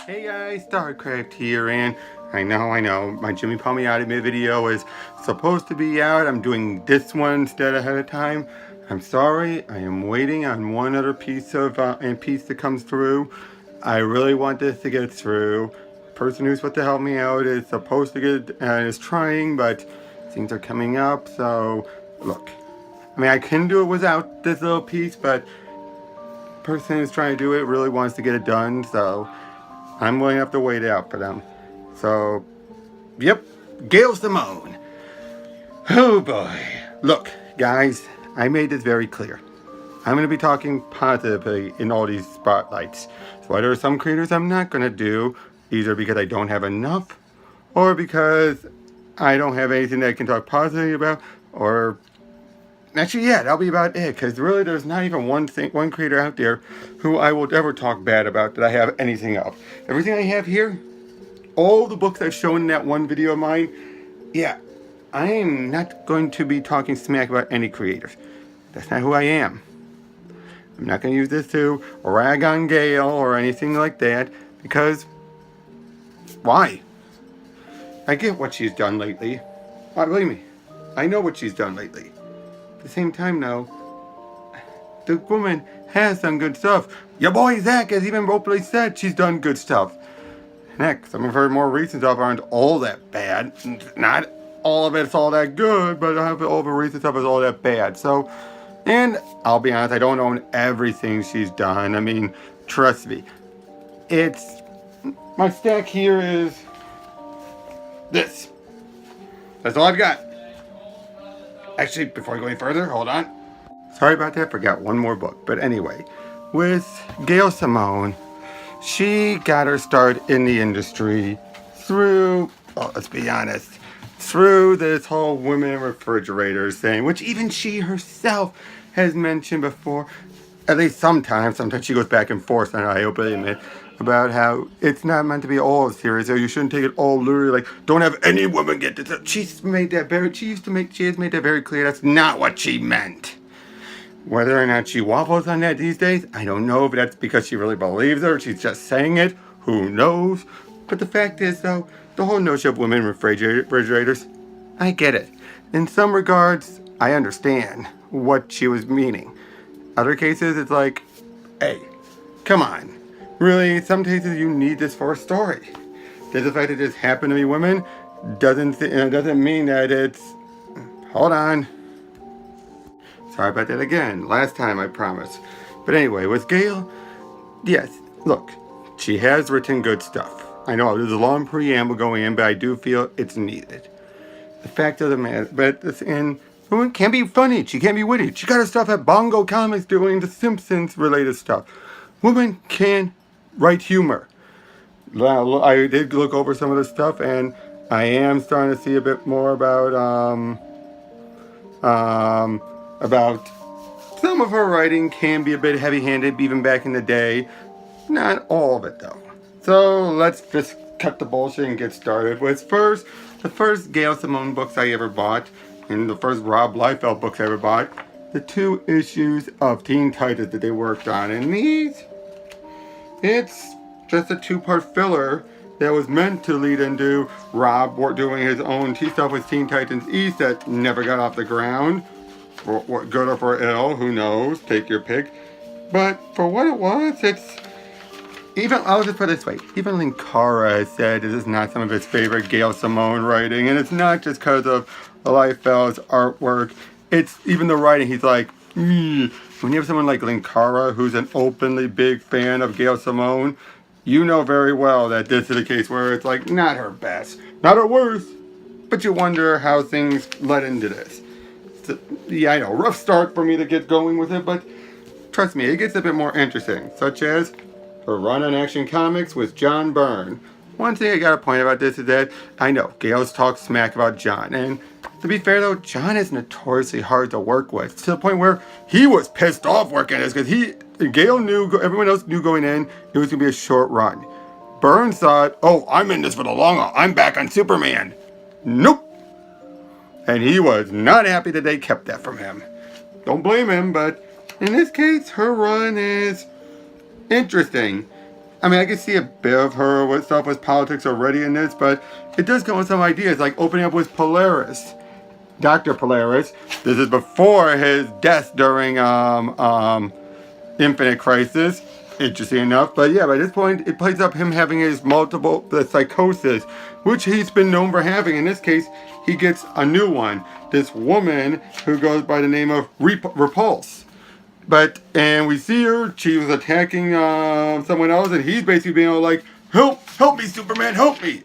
Hey guys, StarCraft here, and I know, my Jimmy Palmiotti video is supposed to be out. I'm doing this one instead ahead of time. I'm sorry, I am waiting on one other piece that comes through. I really want this to get through. The person who's supposed to help me out is supposed to get, is trying, but things are coming up, so look. I mean, I can do it without this little piece, but the person who's trying to do it really wants to get it done, so I'm going to have to wait it out for them. So, yep, Gail Simone. Oh boy. Look, guys, I made this very clear. I'm going to be talking positively in all these spotlights. So there are some creators I'm not going to do, either because I don't have enough, or because I don't have anything that I can talk positively about, or actually, yeah, that'll be about it, because really there's not even one creator out there who I will ever talk bad about that I have anything of. Everything I have here, all the books I've shown in that one video of mine, yeah, I am not going to be talking smack about any creators. That's not who I am. I'm not going to use this to rag on Gail or anything like that, because why? I get what she's done lately. Believe me, I know what she's done lately. At the same time, though, the woman has done good stuff. Your boy Zach has even openly said she's done good stuff. Heck, some of her more recent stuff aren't all that bad. Not all of it's all that good, but all of her recent stuff is all that bad. So, and I'll be honest, I don't own everything she's done. I mean, trust me. My stack here is this. That's all I've got. Actually, before I go any further, hold on. Sorry about that, forgot one more book. But anyway, with Gail Simone, she got her start in the industry through, well, let's be honest, through this whole women in refrigerators thing, which even she herself has mentioned before, at least sometimes she goes back and forth, and I openly admit, about how it's not meant to be all serious, or you shouldn't take it all literally, like, don't have any woman get this. She has made that very clear. That's not what she meant. Whether or not she waffles on that these days, I don't know if that's because she really believes it or she's just saying it. Who knows? But the fact is, though, the whole notion of women in refrigerators, I get it. In some regards, I understand what she was meaning. Other cases, it's like, hey, come on. Really, some cases you need this for a story. Does the fact that this happened to be women doesn't mean that it's... Hold on. Sorry about that again. Last time, I promise. But anyway, with Gail, yes, look, she has written good stuff. I know there's a long preamble going in, but I do feel it's needed. The fact of the matter, and woman can't be funny. She can't be witty. She got her stuff at Bongo Comics doing the Simpsons related stuff. Woman can write humor. I did look over some of the stuff, and I am starting to see a bit more about some of her writing can be a bit heavy-handed, even back in the day. Not all of it, though. So let's just cut the bullshit and get started with the first Gail Simone books I ever bought, and the first Rob Liefeld books I ever bought, the 2 issues of Teen Titans that they worked on. And it's just a 2-part filler that was meant to lead into Rob doing his own stuff with Teen Titans East that never got off the ground. For what, good or for ill, who knows? Take your pick. But for what it was, I'll just put it this way. Even Linkara has said this is not some of his favorite Gail Simone writing, and it's not just because of Liefeld's artwork. It's even the writing. He's like, when you have someone like Linkara, who's an openly big fan of Gail Simone, you know very well that this is a case where it's like not her best, not her worst, but you wonder how things led into this. Yeah, I know, rough start for me to get going with it, but trust me, it gets a bit more interesting, such as her run on Action Comics with John Byrne. One thing I gotta point about this is that I know Gail's talked smack about John, and to be fair though, John is notoriously hard to work with, to the point where he was pissed off working this, because Gail knew, everyone else knew going in, it was gonna be a short run. Byrne thought, oh, I'm in this for the long haul, I'm back on Superman. Nope. And he was not happy that they kept that from him. Don't blame him, but in this case, her run is interesting. I mean, I can see a bit of her with stuff with politics already in this, but it does come with some ideas, like opening up with Polaris. Dr. Polaris. This is before his death during Infinite Crisis. Interesting enough. But yeah, by this point, it plays up him having his multiple psychosis, which he's been known for having. In this case, he gets a new one. This woman who goes by the name of Repulse. And we see her, she was attacking someone else, and he's basically being all like, help me, Superman, help me.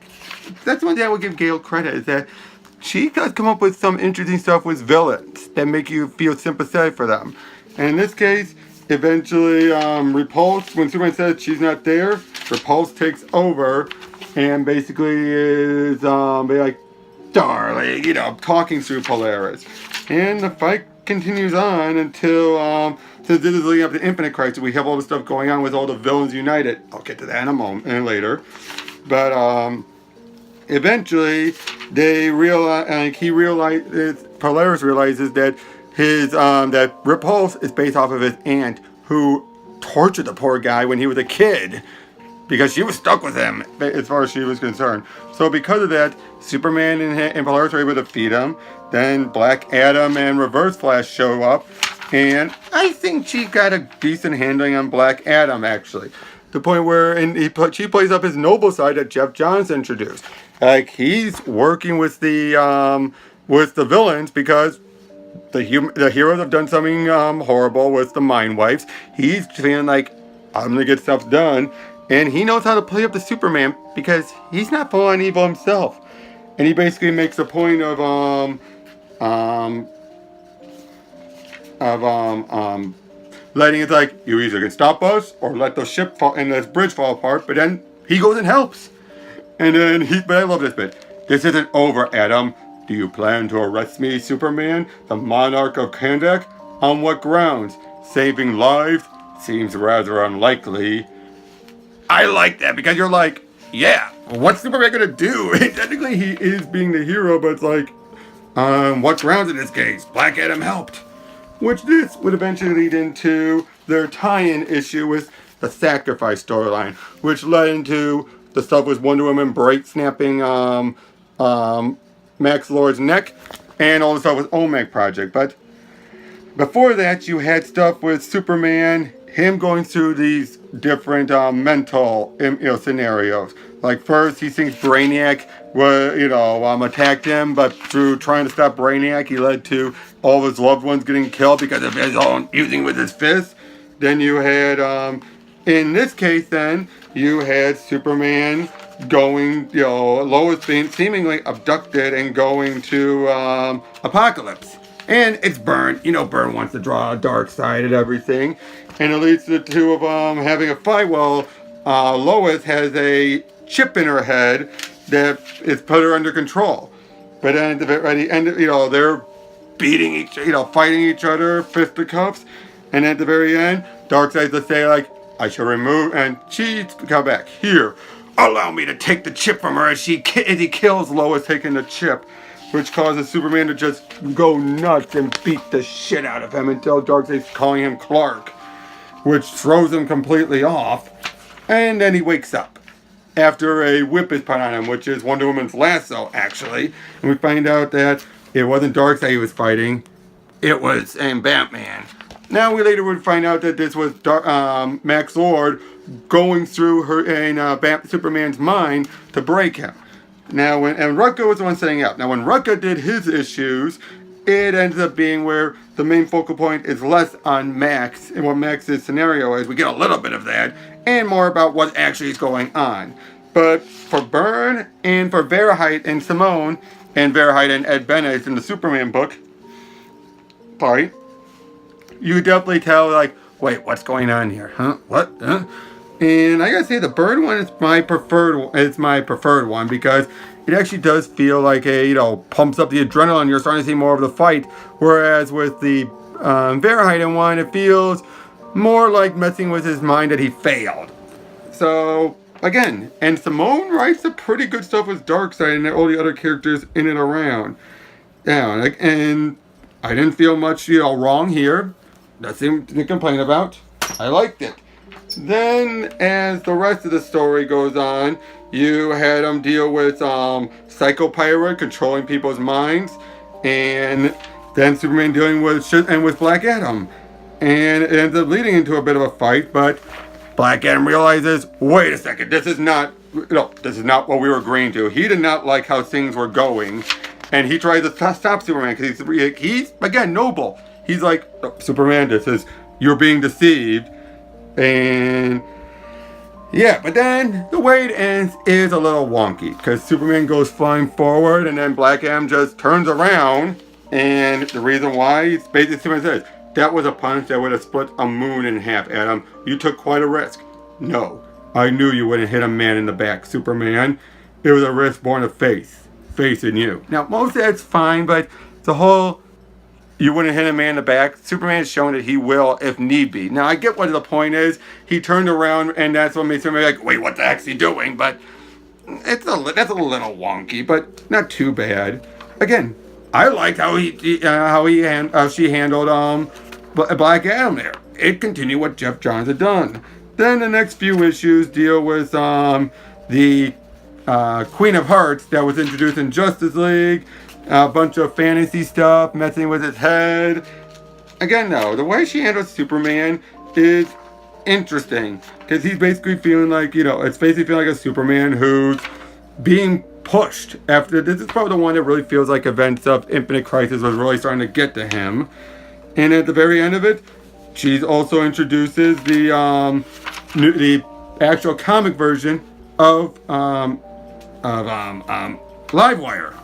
That's one thing I would give Gail credit, is that she does come up with some interesting stuff with villains that make you feel sympathetic for them. And in this case, eventually Repulse, when Superman says she's not there, Repulse takes over and basically is be like, darling, talking through Polaris. And the fight continues on until, since this is leading up to Infinite Crisis, we have all the stuff going on with all the villains united. I'll get to that in a moment and later. But eventually, they realize, Polaris realizes that that Repulse is based off of his aunt, who tortured the poor guy when he was a kid, because she was stuck with him as far as she was concerned. So because of that, Superman and Polaris are able to defeat him. Then Black Adam and Reverse Flash show up, and I think she got a decent handling on Black Adam, actually. The point where she plays up his noble side that Jeff Johns introduced. Like, he's working with the villains because the heroes have done something horrible with the Mind Wipes. He's feeling like, I'm gonna get stuff done, and he knows how to play up the Superman because he's not full on evil himself. And he basically makes a point of letting it like, you either can stop us or let the ship fall and this bridge fall apart, but then he goes and helps. And then but I love this bit. This isn't over, Adam. Do you plan to arrest me, Superman, the monarch of Kahndaq? On what grounds? Saving lives seems rather unlikely. I like that because you're like, yeah, what's Superman gonna do? Technically he is being the hero, but it's like, what grounds in this case? Black Adam helped. Which this would eventually lead into their tie-in issue with the Sacrifice storyline, which led into the stuff with Wonder Woman snapping Max Lord's neck, and all the stuff with OMAC Project. But before that, you had stuff with Superman, him going through these different mental scenarios. Like, first he thinks Brainiac attacked him, but through trying to stop Brainiac, he led to all of his loved ones getting killed because of his own using with his fist. Then you had, in this case then, you had Superman going, Lois being seemingly abducted and going to Apocalypse. And it's Byrne. Byrne wants to draw a dark side and everything. And it leads to the two of them having a fight. Well, Lois has a chip in her head that is put her under control. But then at the end, they're beating fighting each other, fisticuffs. And at the very end, Darkseid to say, like, I shall remove, and she come back. Here, allow me to take the chip from her as he kills Lois, taking the chip, which causes Superman to just go nuts and beat the shit out of him until Darkseid's calling him Clark, which throws him completely off. And then he wakes up after a whip is put on him, which is Wonder Woman's lasso, actually. And we find out that it wasn't Darkseid he was fighting, it was Batman. Now we later would find out that this was Max Lord going through Superman's mind to break him. Now, and Rutka was the one setting up. Now, when Rutka did his issues, it ends up being where the main focal point is less on Max and what Max's scenario is. We get a little bit of that, and more about what actually is going on. But for Byrne and for Verheit and Simone, and Verheit and Ed Benes in the Superman book, you definitely tell, like, wait, what's going on here? Huh? What? Huh? And I gotta say, the Byrne one is my preferred one because it actually does feel like pumps up the adrenaline. You're starting to see more of the fight. Whereas with the Verheiden one, it feels more like messing with his mind that he failed. So, again, and Simone writes some pretty good stuff with Darkseid and all the other characters in and around. Yeah, and I didn't feel much, wrong here. Nothing to complain about. I liked it. Then, as the rest of the story goes on, you had him deal with Psycho Pirate controlling people's minds, and then Superman dealing with shit and with Black Adam. And it ends up leading into a bit of a fight, but Black Adam realizes, wait a second, this is not what we were agreeing to. He did not like how things were going, and he tries to stop Superman because he's again noble. He's like, oh, Superman, you're being deceived. And yeah, but then the way it ends is a little wonky because Superman goes flying forward and then Black Adam just turns around, and the reason why is basically Superman says, that was a punch that would have split a moon in half, Adam. You took quite a risk. No, I knew you wouldn't hit a man in the back, Superman. It was a risk born of faith in you. Now, most of that's fine, but the whole you wouldn't hit a man in the back. Superman has shown that he will if need be. Now, I get what the point is. He turned around, and that's what made Superman like, wait, what the heck's he doing? But that's a little wonky, but not too bad. Again, I liked how she handled Black Adam there. It continued what Jeff Johns had done. Then the next few issues deal with the Queen of Hearts that was introduced in Justice League. A bunch of fantasy stuff, messing with his head. Again, though, the way she handles Superman is interesting. Because he's basically feeling like, it's basically feeling like a Superman who's being pushed. This is probably the one that really feels like events of Infinite Crisis was really starting to get to him. And at the very end of it, she also introduces the actual comic version of Livewire.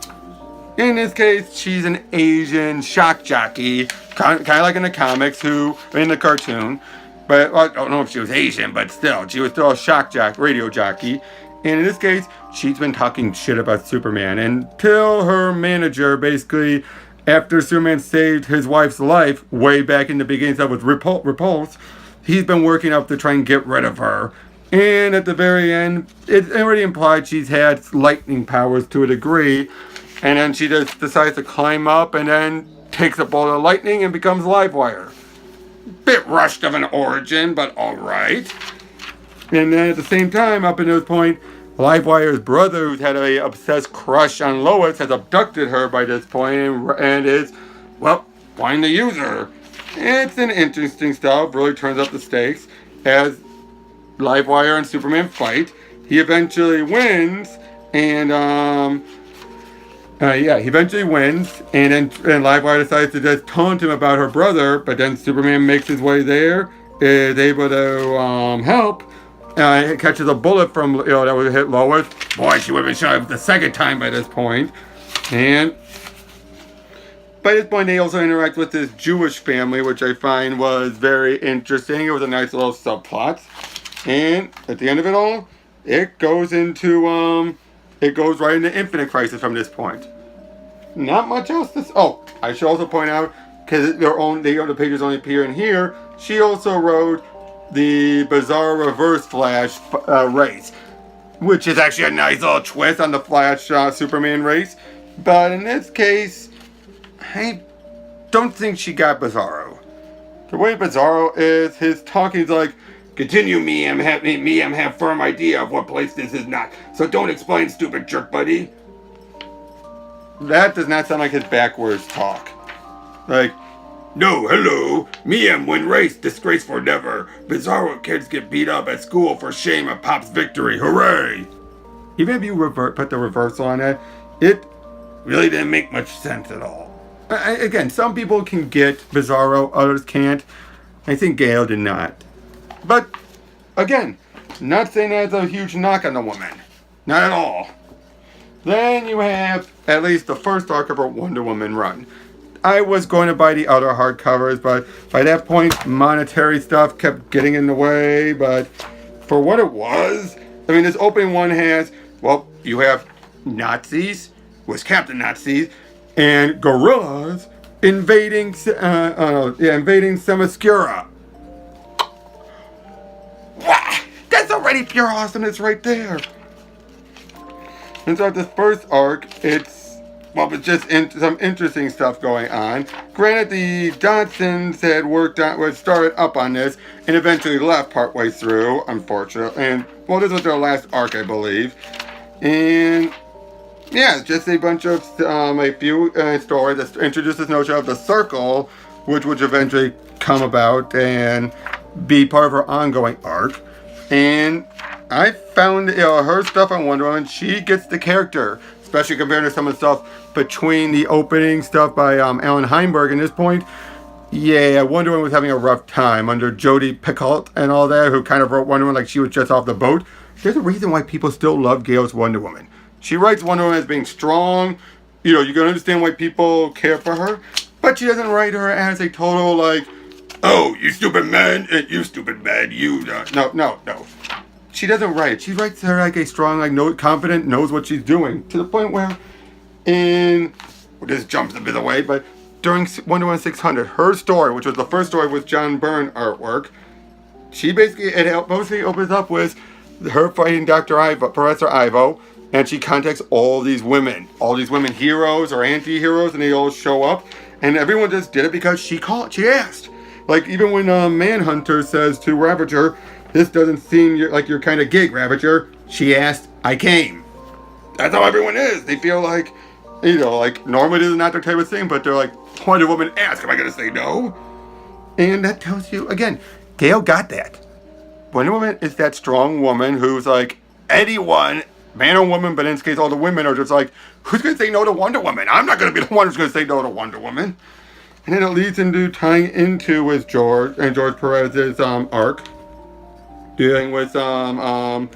In this case, she's an Asian shock jockey, kind of like in the comics, in the cartoon. But I don't know if she was Asian, but still, she was still a radio jockey. And in this case, she's been talking shit about Superman until her manager, basically, after Superman saved his wife's life way back in the beginning stuff with Repulse, he's been working up to try and get rid of her. And at the very end, it's already implied she's had lightning powers to a degree. And then she just decides to climb up and then takes a bolt of lightning and becomes Livewire. Bit rushed of an origin, but alright. And then at the same time, up until this point, Livewire's brother, who's had an obsessed crush on Lois, has abducted her by this point and is, trying to use her. It's an interesting stuff, really turns up the stakes as Livewire and Superman fight. He eventually wins, and he eventually wins, and then Livewire decides to just taunt him about her brother, but then Superman makes his way there, is able to help, catches a bullet from, that would hit Lois. Boy, she would have been shot the second time by this point. And by this point, they also interact with this Jewish family, which I find was very interesting. It was a nice little subplot. And at the end of it all, it goes right into Infinite Crisis from this point. Not much else to... Oh, I should also point out, because the pages only appear in here, she also wrote the Bizarre Reverse Flash race, which is actually a nice little twist on the Flash Superman race. But in this case, I don't think she got Bizarro. The way Bizarro is, his talking is like, continue, Meam have firm idea of what place this is not. So don't explain, stupid jerk buddy. That does not sound like his backwards talk. Like, no, hello, Meam win race, disgrace for never. Bizarro kids get beat up at school for shame of Pop's victory, hooray. Even if you put the reversal on it, it really didn't make much sense at all. Again, some people can get Bizarro, others can't. I think Gale did not. But, again, not saying that's a huge knock on the woman. Not at all. Then you have at least the first arc of her Wonder Woman run. I was going to buy the other hardcovers, but by that point, monetary stuff kept getting in the way. But for what it was, this opening one has, you have Nazis, was Captain Nazis, and gorillas invading Themyscira. That's already pure awesomeness right there. And so at this first arc, it's well, it's just some interesting stuff going on. Granted, the Dodsons had started up on this and eventually left partway through, unfortunately. And, well, this was their last arc, I believe. And, yeah, just a bunch of, a few stories that introduce this notion of the circle, which would eventually come about and be part of her ongoing arc. And I found her stuff on Wonder Woman, she gets the character, especially compared to some of the stuff between the opening stuff by Alan Heinberg and this point. Yeah, Wonder Woman was having a rough time under Jodi Picoult and all that, who kind of wrote Wonder Woman like she was just off the boat. There's a reason why people still love Gale's Wonder Woman. She writes Wonder Woman as being strong. You know, you can understand why people care for her. But she doesn't write her as a total, like, oh, you stupid man, and you stupid man, you... No. She doesn't write it. She writes her like a strong, like, confident, knows what she's doing. To the point where this jumps a bit away, but during Wonder Woman 600, her story, which was the first story with John Byrne artwork, she basically, it mostly opens up with her fighting Professor Ivo, and she contacts all these women heroes or anti-heroes, and they all show up, and everyone just did it because she asked. Like, even when Manhunter says to Ravager, this doesn't seem like your kind of gig, Ravager, she asked, I came. That's how everyone is. They feel like, you know, like, normally this is not their type of thing, but they're like, Wonder Woman asked, am I going to say no? And that tells you, again, Gale got that. Wonder Woman is that strong woman who's like, anyone, man or woman, but in this case, all the women are just like, who's going to say no to Wonder Woman? I'm not going to be the one who's going to say no to Wonder Woman. And then it leads into tying into with George Perez's arc, dealing with dealing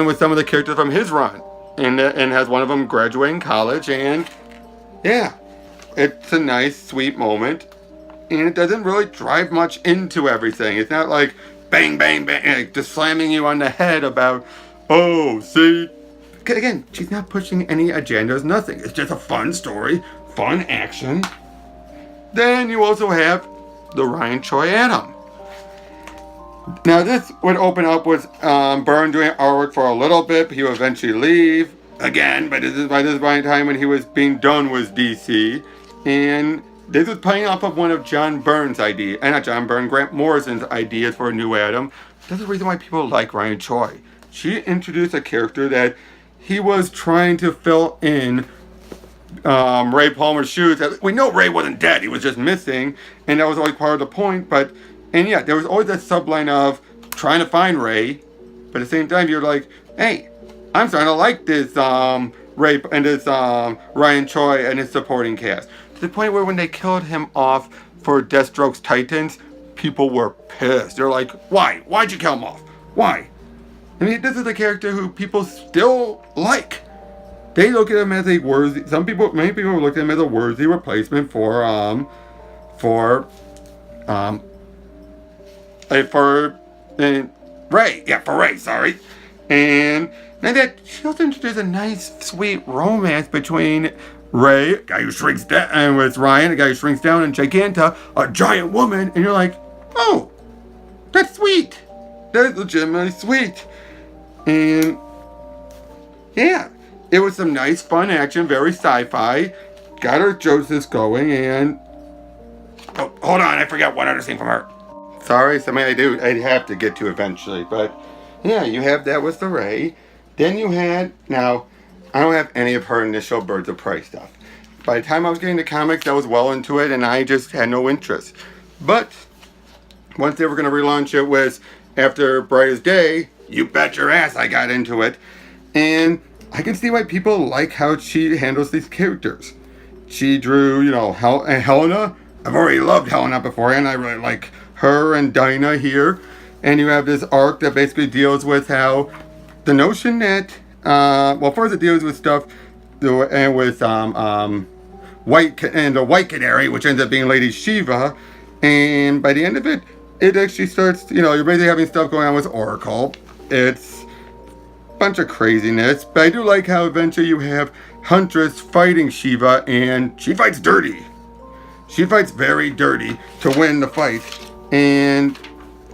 with some of the characters from his run, and has one of them graduating college, and yeah, it's a nice, sweet moment, and it doesn't really drive much into everything. It's not like bang, bang, bang, like just slamming you on the head about, oh, see. Again, she's not pushing any agendas, nothing. It's just a fun story, fun action. Then you also have the Ryan Choi Atom. Now this would open up with Byrne doing artwork for a little bit, but he would eventually leave again. But this is by this time when he was being done with DC, and this was playing off of one of John Byrne's ideas, and not John Byrne, Grant Morrison's ideas for a new Atom. That's the reason why people like Ryan Choi. She introduced a character that he was trying to fill in Ray Palmer's shoes. We know Ray wasn't dead, he was just missing, and that was always part of the point. And yeah, there was always that subline of trying to find Ray, but at the same time you're like, hey, I'm starting to like this Ray and this Ryan Choi and his supporting cast. To the point where when they killed him off for Deathstroke's Titans, people were pissed. They're like, why? Why'd you kill him off? Why? I mean, this is a character who people still like. They look at him as a worthy. Many people look at him as a worthy replacement for Ray. Yeah, for Ray. Sorry. And that she also introduced a nice, sweet romance between Ray, a guy who shrinks down, and with Ryan, a guy who shrinks down, and Giganta, a giant woman. And you're like, oh, that's sweet. That is legitimately sweet. And yeah. It was some nice, fun action, very sci-fi. Got her Joseph going, and oh, hold on, I forgot one other scene from her. Sorry, I'd have to get to eventually, but yeah, you have that with the Ray. Then you had, now, I don't have any of her initial Birds of Prey stuff. By the time I was getting the comics, I was well into it, and I just had no interest. But once they were going to relaunch it with after Brightest Day, you bet your ass I got into it, and I can see why people like how she handles these characters. She drew, Helena. I've already loved Helena beforehand. I really like her and Dinah here. And you have this arc that basically deals with how the notion that, first it deals with stuff and with the White Canary, which ends up being Lady Shiva. And by the end of it, it actually starts, you're basically having stuff going on with Oracle. It's bunch of craziness, but I do like how eventually you have Huntress fighting Shiva, and she fights dirty. She fights very dirty to win the fight, and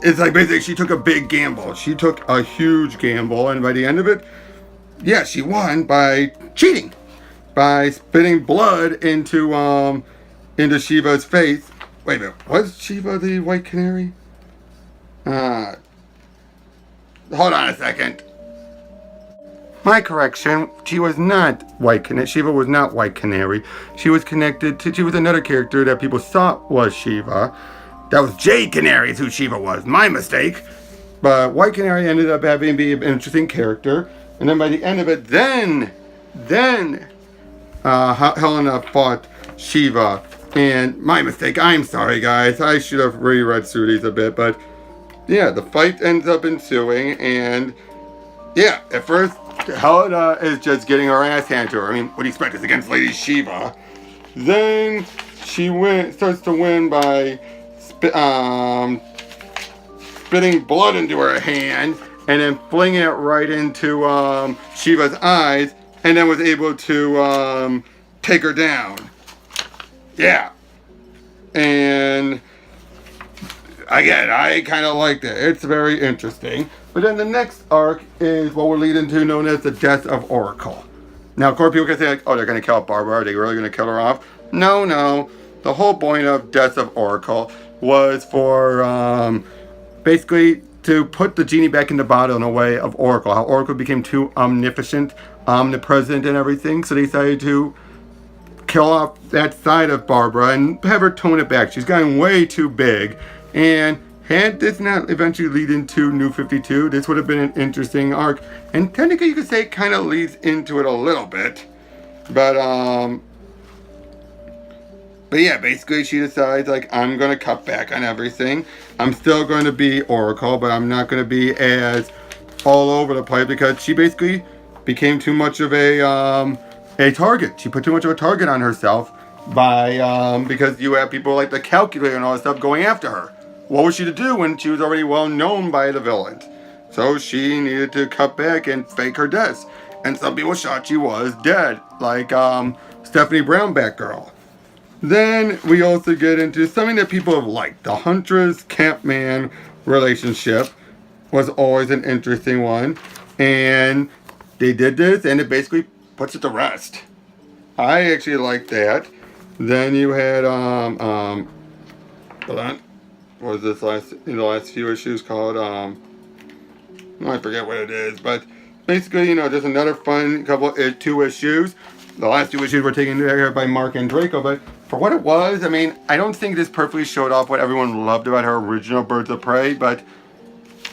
it's like basically she took a big gamble. She took a huge gamble, and by the end of it, yeah, she won by cheating. by spitting blood into Shiva's face. Wait a minute, was Shiva the White Canary? Hold on a second. My correction, she was not White Canary. Shiva was not White Canary. She was connected to, she was another character that people thought was Shiva. That was Jade Canary is who Shiva was. My mistake. But White Canary ended up having to be an interesting character. And then by the end of it, then Helena fought Shiva. And my mistake, I'm sorry guys. I should have reread through these a bit. But yeah, the fight ends up ensuing. And yeah, at first, Helena is just getting her ass handed to her. I mean, what do you expect? It's against Lady Shiva. Then she starts to win by spitting blood into her hand and then flinging it right into Shiva's eyes, and then was able to take her down. Yeah. And again, I kind of liked it. It's very interesting. But then the next arc is what we're leading to, known as the Death of Oracle. Now, of course, people can say, like, oh, they're going to kill Barbara. Are they really going to kill her off? No. The whole point of Death of Oracle was for basically to put the genie back in the bottle in a way of Oracle. How Oracle became too omnipotent, omnipresent, and everything. So they decided to kill off that side of Barbara and have her tone it back. She's gotten way too big. And had this not eventually lead into New 52, this would have been an interesting arc. And technically you could say it kind of leads into it a little bit. But yeah, basically she decides, like, I'm going to cut back on everything. I'm still going to be Oracle, but I'm not going to be as all over the place because she basically became too much of a target. She put too much of a target on herself by because you have people like the Calculator and all that stuff going after her. What was she to do when she was already well known by the villains? So she needed to cut back and fake her death. And some people thought she was dead, like Stephanie Brown Batgirl. Then we also get into something that people have liked. The Huntress Campman relationship was always an interesting one. And they did this and it basically puts it to rest. I actually liked that. Then you had hold on. What was this in the last few issues called? I forget what it is, but basically, just another fun two issues. The last two issues were taken care by Mark and Draco, but for what it was, I mean, I don't think this perfectly showed off what everyone loved about her original Birds of Prey, but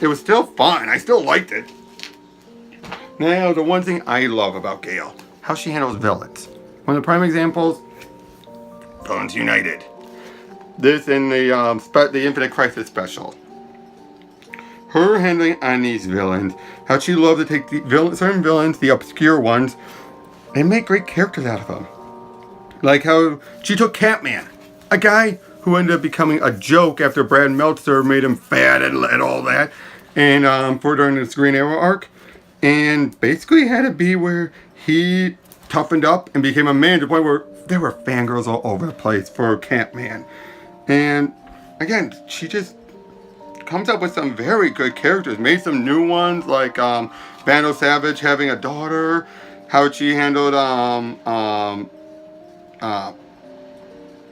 it was still fun. I still liked it. Now, the one thing I love about Gale, how she handles villains. One of the prime examples, Villains United. This in the Infinite Crisis special. Her handling on these villains, how she loved to take certain villains, the obscure ones, and make great characters out of them. Like how she took Catman, a guy who ended up becoming a joke after Brad Meltzer made him fat and all that, and for during this Green Arrow arc, and basically had it be where he toughened up and became a man to the point where there were fangirls all over the place for Catman. And again, she just comes up with some very good characters. Made some new ones like Vandal Savage having a daughter. How she handled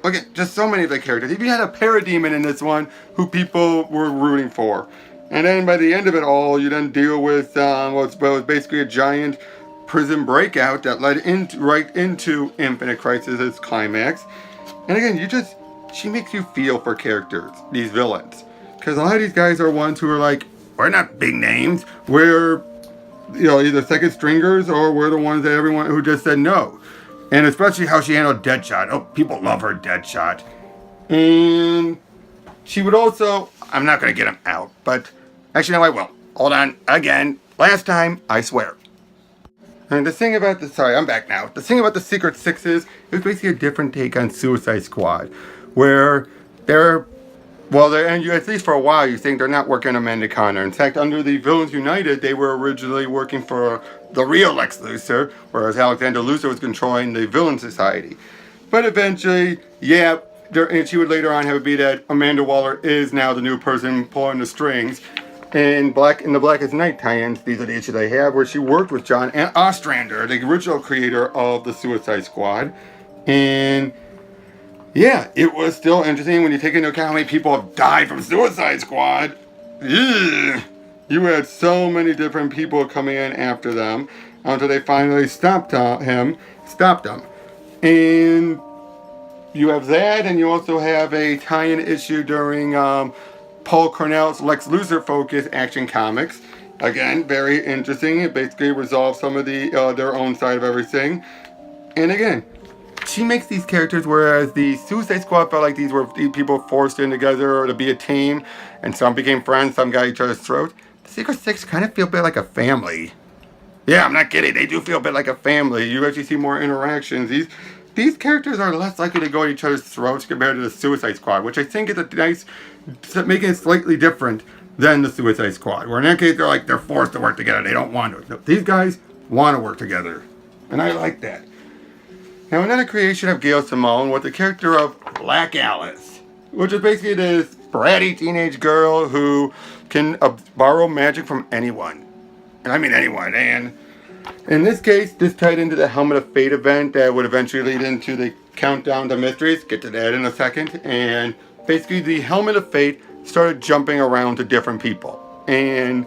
okay, just so many of the characters. Even had a parademon in this one who people were rooting for. And then by the end of it all, you then deal with what was basically a giant prison breakout that led right into Infinite Crisis' climax. And again, she makes you feel for characters, these villains. Because a lot of these guys are ones who are like, we're not big names. We're, either second stringers or we're the ones that everyone who just said no. And especially how she handled Deadshot. Oh, people love her Deadshot. And she would also, I'm not going to get him out, but actually, no, I will. Hold on. Again. Last time, I swear. And the thing about I'm back now. The thing about the Secret Sixes is basically a different take on Suicide Squad. Where at least for a while, you think they're not working on Amanda Connor. In fact, under the Villains United, they were originally working for the real Lex Luthor, whereas Alexander Luthor was controlling the Villain Society. But eventually, and she would later on have it be that Amanda Waller is now the new person pulling the strings. in the Blackest Night tie-ins, these are the issues I have, where she worked with John Ostrander, the original creator of the Suicide Squad. And yeah, it was still interesting when you take into account how many people have died from Suicide Squad. Ugh. You had so many different people coming in after them until they finally stopped him. And you have that, and you also have a tie-in issue during Paul Cornell's Lex Luthor focused Action Comics. Again, very interesting. It basically resolves some of their own side of everything. And again, she makes these characters, whereas the Suicide Squad felt like these were people forced in together to be a team, and some became friends, some got each other's throats. The Secret Six kind of feel a bit like a family. Yeah, I'm not kidding. They do feel a bit like a family. You actually see more interactions. These characters are less likely to go at each other's throats compared to the Suicide Squad, which I think is a nice, making it slightly different than the Suicide Squad. Where in that case, they're forced to work together. They don't want to. No, these guys want to work together. And I like that. Now, another creation of Gail Simone was the character of Black Alice, which is basically this bratty teenage girl who can borrow magic from anyone. And I mean anyone. And in this case, this tied into the Helmet of Fate event that would eventually lead into the Countdown to Mysteries. Get to that in a second. And basically, the Helmet of Fate started jumping around to different people. And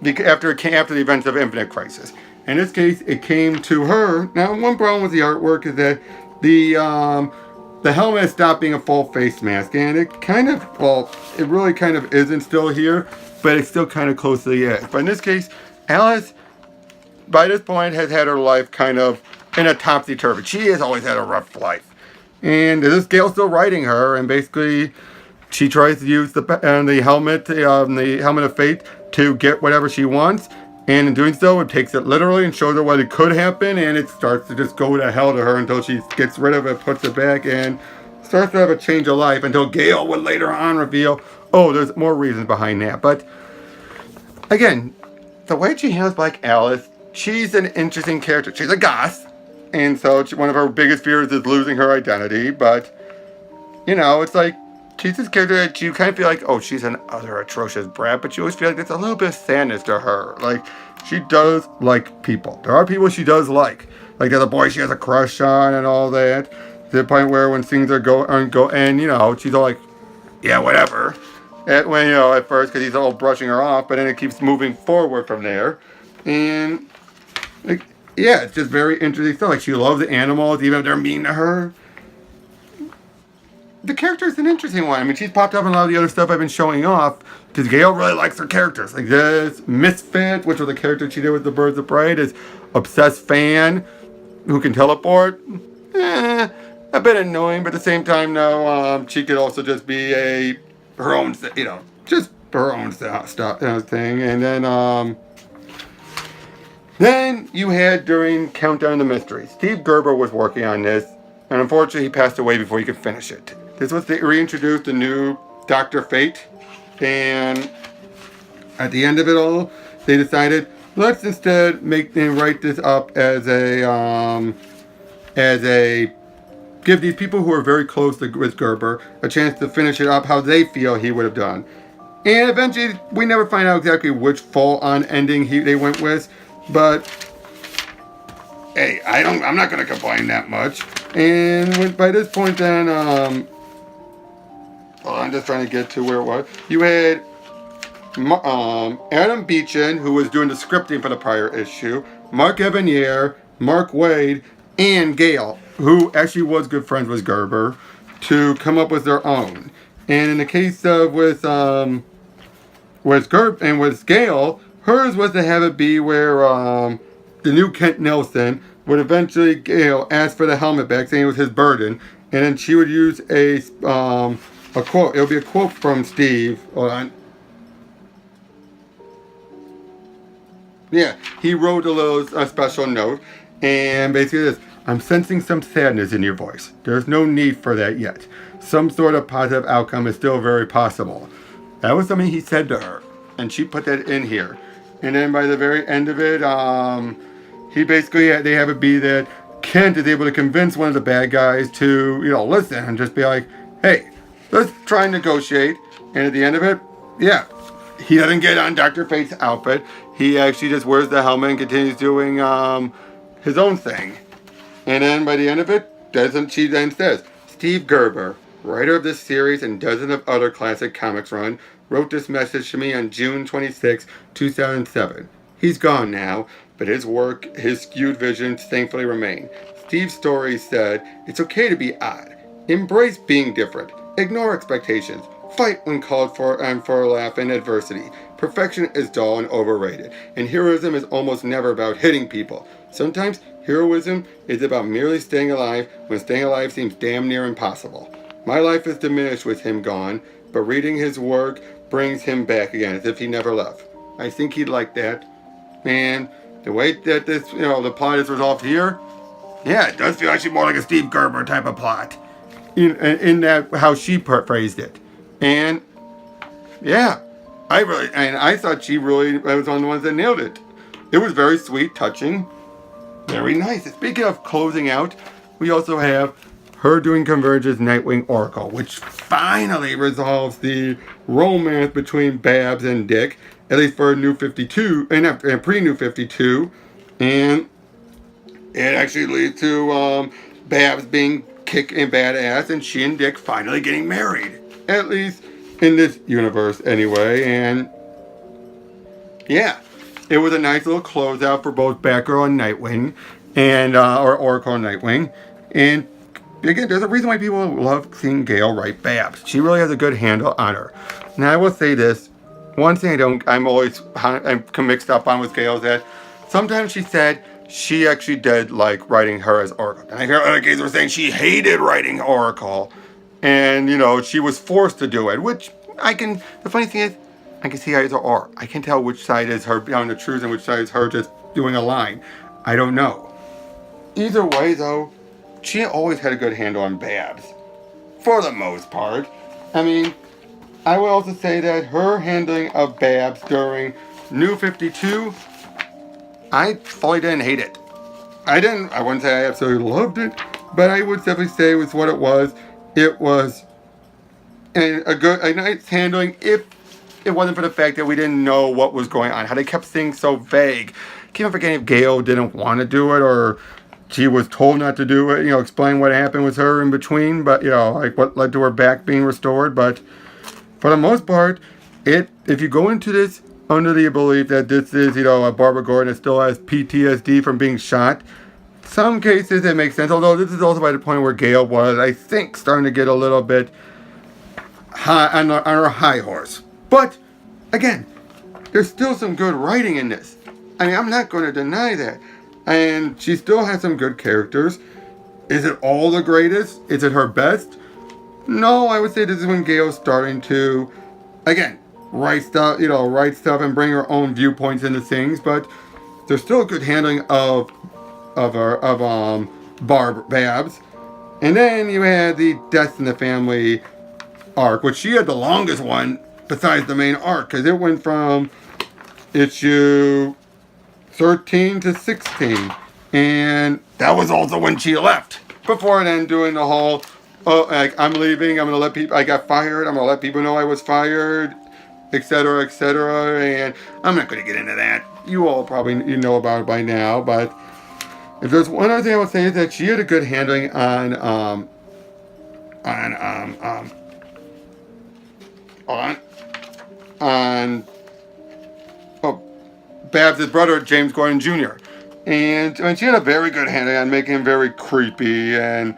after the events of Infinite Crisis. In this case, it came to her. Now, one problem with the artwork is that the helmet stopped being a full face mask. And it it really kind of isn't still here. But it's still kind of close to the edge. But in this case, Alice, by this point, has had her life kind of in a topsy-turvy. She has always had a rough life. And this Gail's still writing her, and basically she tries to use the helmet of fate to get whatever she wants. And in doing so, it takes it literally and shows her what it could happen, and it starts to just go to hell to her until she gets rid of it, puts it back, and starts to have a change of life until Gail would later on reveal, oh, there's more reasons behind that. But again, the way she handles Black Alice, she's an interesting character. She's a goth, and so one of her biggest fears is losing her identity. But, it's like, she's this character that you kind of feel like, oh, she's an utter atrocious brat, but you always feel like there's a little bit of sadness to her. Like, she does like people. There are people she does like. Like, there's a boy she has a crush on and all that. To the point where when things she's all like, yeah, whatever. At first, because he's all brushing her off, but then it keeps moving forward from there. And, it's just very interesting stuff. Like, she loves the animals, even if they're mean to her. The character is an interesting one. I mean, she's popped up in a lot of the other stuff I've been showing off, because Gail really likes her characters. Like this Misfit, which was the character she did with the Birds of Prey, is obsessed fan who can teleport. A bit annoying, but at the same time, no, she could also just be her own, just her own stuff thing. And then you had during Countdown to Mystery, Steve Gerber was working on this, and unfortunately he passed away before he could finish it. This was to reintroduce the new Dr. Fate, and at the end of it all, they decided, let's instead write this up as give these people who are very close with Gerber a chance to finish it up how they feel he would have done. And eventually, we never find out exactly which full-on ending they went with, but hey, I'm not going to complain that much. And by this point then, I'm just trying to get to where it was. You had Adam Beechin, who was doing the scripting for the prior issue, Mark Evanier, Mark Waid, and Gail, who actually was good friends with Gerber, to come up with their own. And in the case of with Gerber and with Gail, hers was to have it be where the new Kent Nelson would eventually Gail ask for the helmet back, saying it was his burden, and then she would use a quote. It would be a quote from Steve. Hold on. Yeah, he wrote a special note, and basically this: I'm sensing some sadness in your voice. There's no need for that yet. Some sort of positive outcome is still very possible. That was something he said to her, and she put that in here. And then by the very end of it, they have it be that Kent is able to convince one of the bad guys to, listen and just be like, hey, let's try and negotiate. And at the end of it, yeah, he doesn't get on Dr. Fate's outfit. He actually just wears the helmet and continues doing his own thing. And then by the end of it, she then says, Steve Gerber, writer of this series and dozens of other classic comics run, wrote this message to me on June 26, 2007. He's gone now, but his work, his skewed visions thankfully remain. Steve's story said, it's okay to be odd. Embrace being different. Ignore expectations. Fight when called for and for a laugh in adversity. Perfection is dull and overrated, and heroism is almost never about hitting people. Sometimes heroism is about merely staying alive when staying alive seems damn near impossible. My life is diminished with him gone, but reading his work brings him back again as if he never left. I think he'd like that. Man, the way that this, the plot is resolved here, yeah, it does feel actually more like a Steve Gerber type of plot. In that, how she phrased it. And, yeah, I thought she really was one of the ones that nailed it. It was very sweet, touching, very nice. Speaking of closing out, we also have her doing Converge's Nightwing Oracle, which finally resolves the romance between Babs and Dick, at least for New 52, and pre-New 52, and it actually leads to Babs being kick and badass, and she and Dick finally getting married, at least in this universe anyway. And yeah, it was a nice little closeout for both Batgirl and Nightwing, and or Oracle and Nightwing. And again, there's a reason why people love seeing Gail write Babs. She really has a good handle on her. Now I will say this: one thing I'm mixed up on with Gail is that sometimes she said she actually did like writing her as Oracle. And I hear other guys were saying she hated writing Oracle. And, she was forced to do it, which the funny thing is, I can see either or. I can tell which side is her telling the truth and which side is her just doing a line. I don't know. Either way, though, she always had a good handle on Babs. For the most part. I mean, I will also say that her handling of Babs during New 52, I fully didn't hate it. I wouldn't say I absolutely loved it, but I would definitely say it was what it was. It was a nice handling if it wasn't for the fact that we didn't know what was going on. How they kept things so vague. Keep forgetting if Gail didn't want to do it or she was told not to do it. Explain what happened with her in between, but like what led to her back being restored. But for the most part, if you go into this under the belief that this is, a Barbara Gordon that still has PTSD from being shot, some cases it makes sense. Although this is also by the point where Gail was, I think, starting to get a little bit high on her high horse. But again, there's still some good writing in this. I mean, I'm not going to deny that. And she still has some good characters. Is it all the greatest? Is it her best? No, I would say this is when Gail's starting to, again, write stuff and bring her own viewpoints into things. But there's still a good handling of Babs. And then you had the Deaths in the Family arc, which she had the longest one besides the main arc, because it went from issue 13 to 16. And that was also when she left. Before then doing the whole, I'm leaving, I got fired, I'm going to let people know I was fired, etc., etc. And I'm not going to get into that. You all probably know about it by now, but if there's one other thing I would say is that she had a good handling on Babs' brother, James Gordon Jr. And she had a very good handling on making him very creepy and,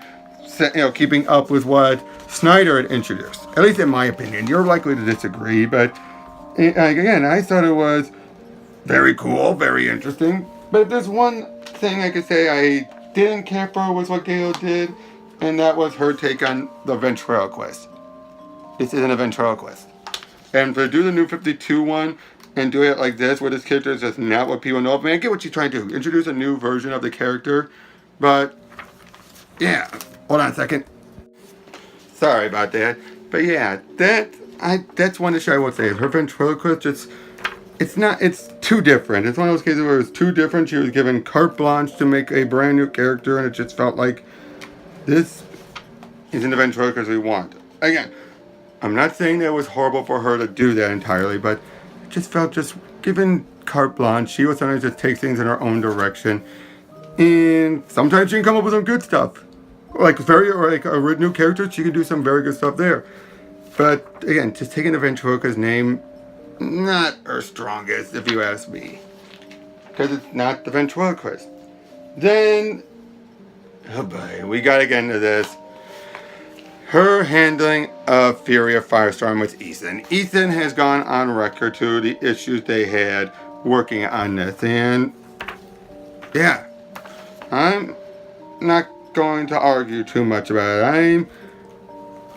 keeping up with what Snyder had introduced. At least in my opinion. You're likely to disagree, but again, I thought it was very cool, very interesting. But if there's one thing I could say I didn't care for was what Gail did, and that was her take on the ventriloquist. This isn't a ventriloquist. And to do the New 52 one and do it like this, where this character is just not what people know of, I mean, I get what you're trying to do. Introduce a new version of the character, but yeah. Hold on a second. Sorry about that. But yeah, that's one issue I would say. Her ventriloquist it's too different. It's one of those cases where it's too different. She was given carte blanche to make a brand new character, and it just felt like this isn't the ventriloquist we want. Again, I'm not saying that it was horrible for her to do that entirely, but just felt just given carte blanche. She will sometimes just take things in her own direction. And sometimes she can come up with some good stuff. Like a new character, she can do some very good stuff there. But again, just taking the ventriloquist's name, not her strongest, if you ask me. Because it's not the ventriloquist. Then, oh boy, we gotta get into this. Her handling of Fury of Firestorm with Ethan. Ethan has gone on record to the issues they had working on this. And, yeah, I'm not going to argue too much about it. I'm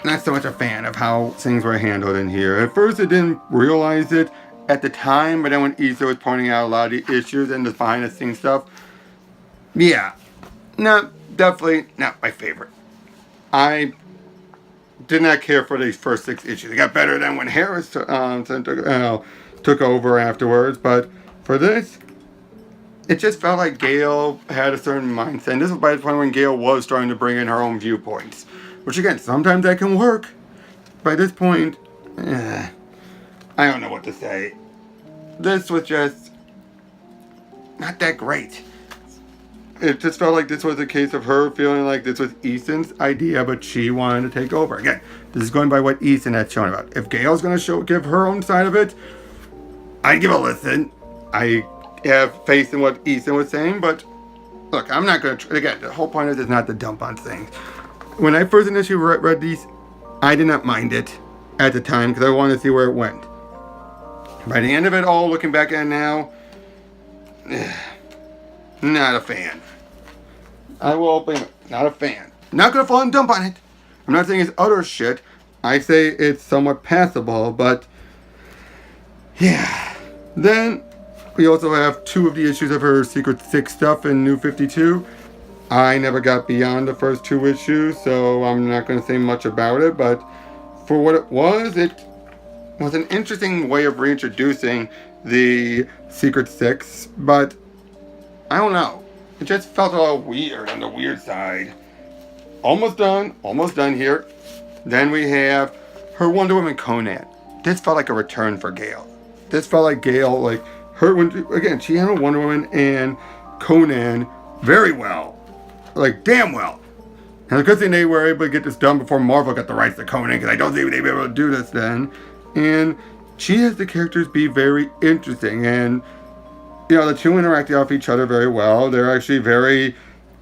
not so much a fan of how things were handled in here. At first, I didn't realize it at the time, but then when Ethan was pointing out a lot of the issues and the behind-the-scenes stuff, yeah, definitely not my favorite. I did not care for these first 6 issues. It got better than when Harris took over afterwards, but for this, it just felt like Gale had a certain mindset. And this was by the point when Gale was starting to bring in her own viewpoints. Which again, sometimes that can work. By this point, I don't know what to say. This was just not that great. It just felt like this was a case of her feeling like this was Ethan's idea, but she wanted to take over. Again, this is going by what Ethan had shown about. If Gale's going to give her own side of it, I'd give a listen. I have faith in what Ethan was saying, but look, I'm not going to... Again, the whole point of this is not to dump on things. When I first initially read these, I did not mind it at the time because I wanted to see where it went. By the end of it all, looking back at it now, not a fan. I will open it. Not a fan. Not going to fall and dump on it. I'm not saying it's utter shit. I say it's somewhat passable, but yeah. Then we also have 2 of the issues of her Secret 6 stuff in New 52. I never got beyond the first 2 issues, so I'm not going to say much about it, but for what it was an interesting way of reintroducing the Secret 6, but I don't know. It just felt a little weird on the weird side. Almost done here. Then we have her Wonder Woman Conan. This felt like a return for Gale. This felt like Gale, like her, again, she handled Wonder Woman and Conan very well. Like, damn well. And the good thing they were able to get this done before Marvel got the rights to Conan, because I don't think they'd be able to do this then. And she has the characters be very interesting, and you know, the 2 interact off each other very well. They're actually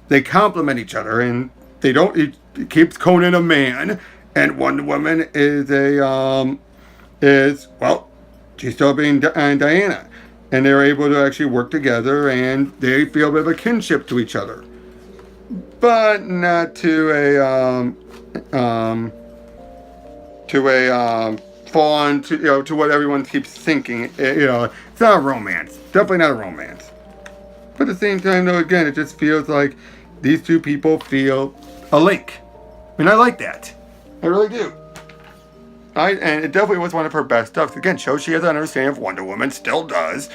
they complement each other, and it keeps Conan a man, and Wonder Woman is she's still being Diana. And they're able to actually work together, and they feel a bit of a kinship to each other. But not to fall on to what everyone keeps thinking. It's not a romance. Definitely not a romance. But at the same time, though, again, it just feels like these 2 people feel a link. And I like that. I really do. And it definitely was one of her best stuff. Again, shows she has an understanding of Wonder Woman, still does.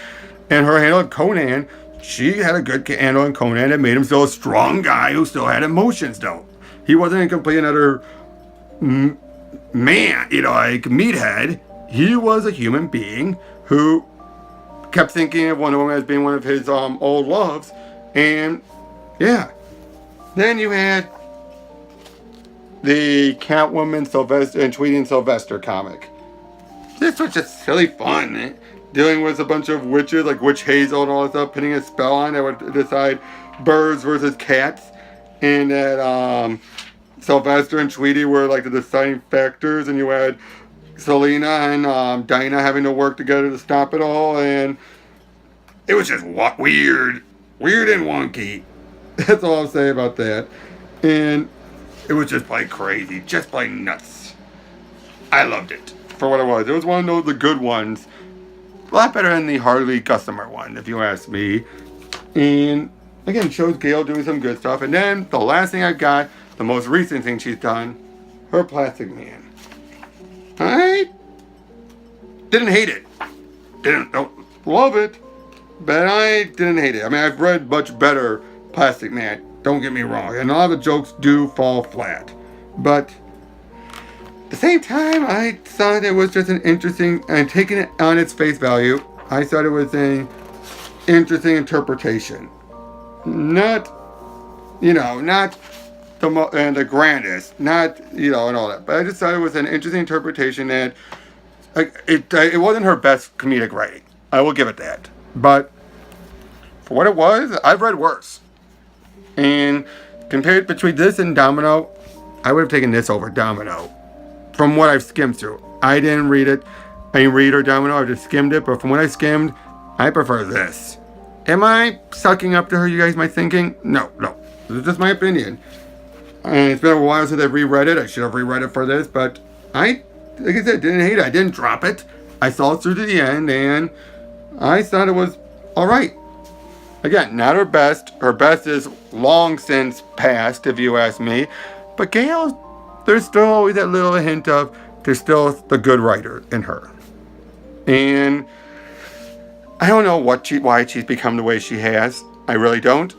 And her handle of Conan, she had a good handle on Conan that made him still a strong guy who still had emotions, though. He wasn't a complete another man, like meathead. He was a human being who kept thinking of Wonder Woman as being one of his old loves. And, yeah. Then you had the Catwoman Sylvester and Tweety and Sylvester comic. This was just silly fun. Dealing with a bunch of witches, like Witch Hazel and all that stuff, putting a spell on that would decide birds versus cats. And that Sylvester and Tweety were like the deciding factors, and you had Selena and Dinah having to work together to stop it all, and it was just weird and wonky. That's all I'll say about that. And it was just plain crazy, just plain nuts. I loved it for what it was. It was one of the good ones. A lot better than the Harley Gossamer one, if you ask me. And again, shows Gale doing some good stuff. And then the last thing I got, the most recent thing she's done, her Plastic Man. I didn't hate it. Don't love it, but I didn't hate it. I mean, I've read much better Plastic Man. Don't get me wrong. And a lot of the jokes do fall flat. But At the same time, I thought it was just an interesting, and taking it on its face value, I thought it was an interesting interpretation. Not, not the grandest, not, and all that. But I just thought it was an interesting interpretation that it wasn't her best comedic writing. I will give it that. But for what it was, I've read worse. And compared between this and Domino, I would have taken this over Domino. From what I've skimmed through. I didn't read it. I didn't read or Domino, I just skimmed it. But from what I skimmed, I prefer this. Am I sucking up to her, you guys might thinking? No. This is just my opinion. And it's been a while since I've reread it. I should have reread it for this. But like I said, didn't hate it. I didn't drop it. I saw it through to the end. And I thought it was alright. Again, not her best. Her best is long since past, if you ask me. But Gail, there's still always that little hint of there's still the good writer in her. And I don't know why she's become the way she has. I really don't.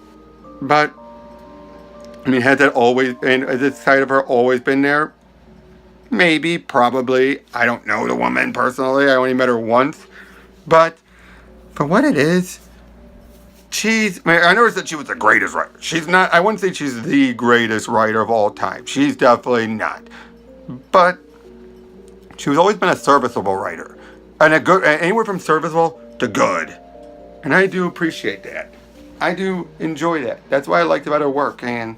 But, has that always, and this side of her always been there? Maybe, probably. I don't know the woman personally. I only met her once. But for what it is, I noticed that she was the greatest writer. She's not, I wouldn't say she's the greatest writer of all time. She's definitely not. But she's always been a serviceable writer. And anywhere from serviceable to good. And I do appreciate that. I do enjoy that. That's what I liked about her work. And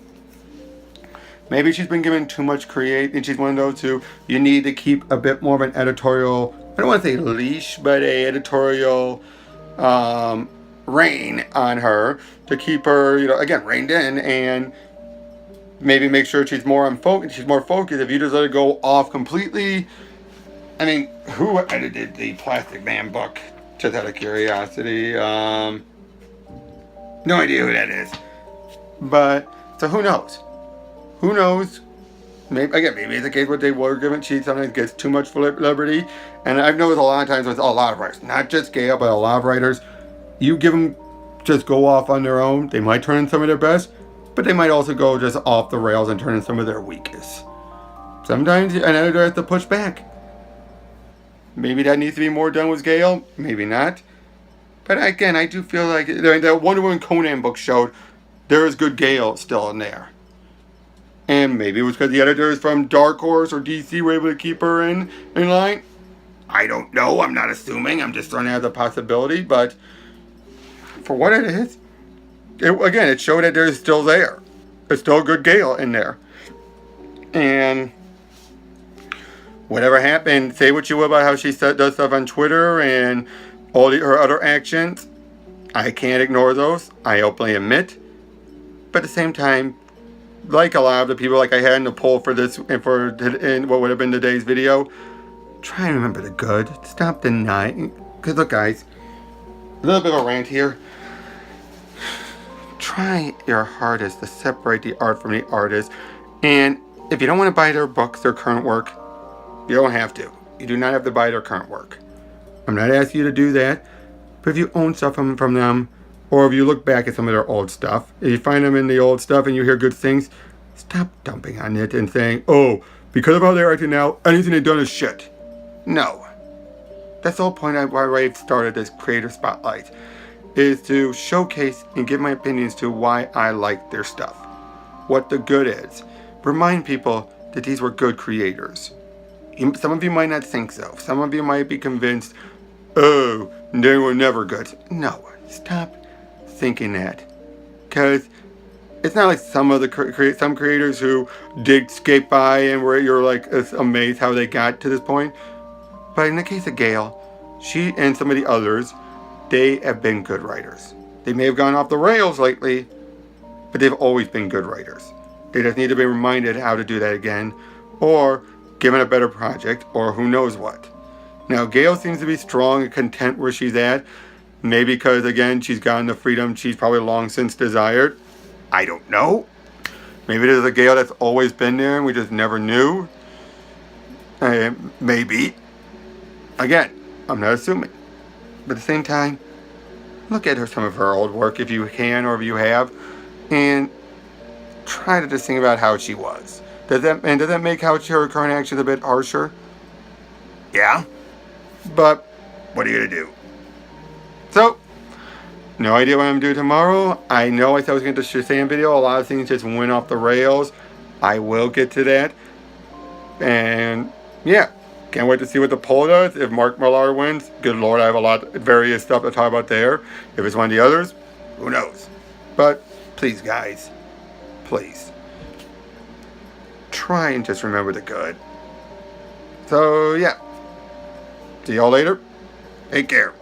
maybe she's been given too much and she's one of those who you need to keep a bit more of an editorial, I don't want to say leash, but a editorial rein on her to keep her, again, reined in, and maybe make sure she's more focused. If you just let her go off completely. Who edited the Plastic Man book? Just out of curiosity. No idea who that is. But so who knows? Maybe it's a case where they were given. She sometimes gets too much liberty, and I've noticed a lot of times with a lot of writers, not just Gail, but a lot of writers. You give them just go off on their own. They might turn in some of their best, but they might also go just off the rails and turn in some of their weakest. Sometimes an editor has to push back. Maybe that needs to be more done with Gail. Maybe not. But again, I do feel like that Wonder Woman Conan book showed there is good Gail still in there. And maybe it was because the editors from Dark Horse or DC were able to keep her in line. I don't know. I'm not assuming. I'm just throwing out the possibility. But for what it is, it showed that there's still there. There's still a good Gail in there. And whatever happened, say what you will about how she does stuff on Twitter and all her other actions. I can't ignore those. I openly admit. But at the same time, like a lot of the people like I had in the poll for this and what would have been today's video, try and remember the good. Stop denying. Because look, guys, a little bit of a rant here. Try your hardest to separate the art from the artist. And if you don't want to buy their books, their current work, you don't have to. You do not have to buy their current work. I'm not asking you to do that. But if you own stuff from them, or if you look back at some of their old stuff, if you find them in the old stuff and you hear good things, stop dumping on it and saying, oh, because of how they're acting now, anything they've done is shit. No. That's the whole point of why I started this Creator Spotlight, is to showcase and give my opinions to why I like their stuff. What the good is. Remind people that these were good creators. Some of you might not think so. Some of you might be convinced, oh, they were never good. No, stop thinking that. Because it's not like some of the some creators who did skate by and where you're like amazed how they got to this point. But in the case of Gail, she and some of the others, they have been good writers. They may have gone off the rails lately, but they've always been good writers. They just need to be reminded how to do that again, or given a better project, or who knows what. Now, Gail seems to be strong and content where she's at, maybe because, again, she's gotten the freedom she's probably long since desired. I don't know. Maybe there's a Gail that's always been there and we just never knew. Maybe. Again, I'm not assuming. But at the same time, look at some of her old work if you can or if you have, and try to just think about how she was. Does that make how your current actions a bit harsher? Yeah. But what are you gonna do? So, no idea what I'm gonna do tomorrow. I know I said I was gonna do a Shazam video. A lot of things just went off the rails. I will get to that. And yeah, can't wait to see what the poll does. If Mark Millar wins, good lord, I have a lot of various stuff to talk about there. If it's one of the others, who knows? But please, guys, please try and just remember the good. So yeah, see y'all later. Take care.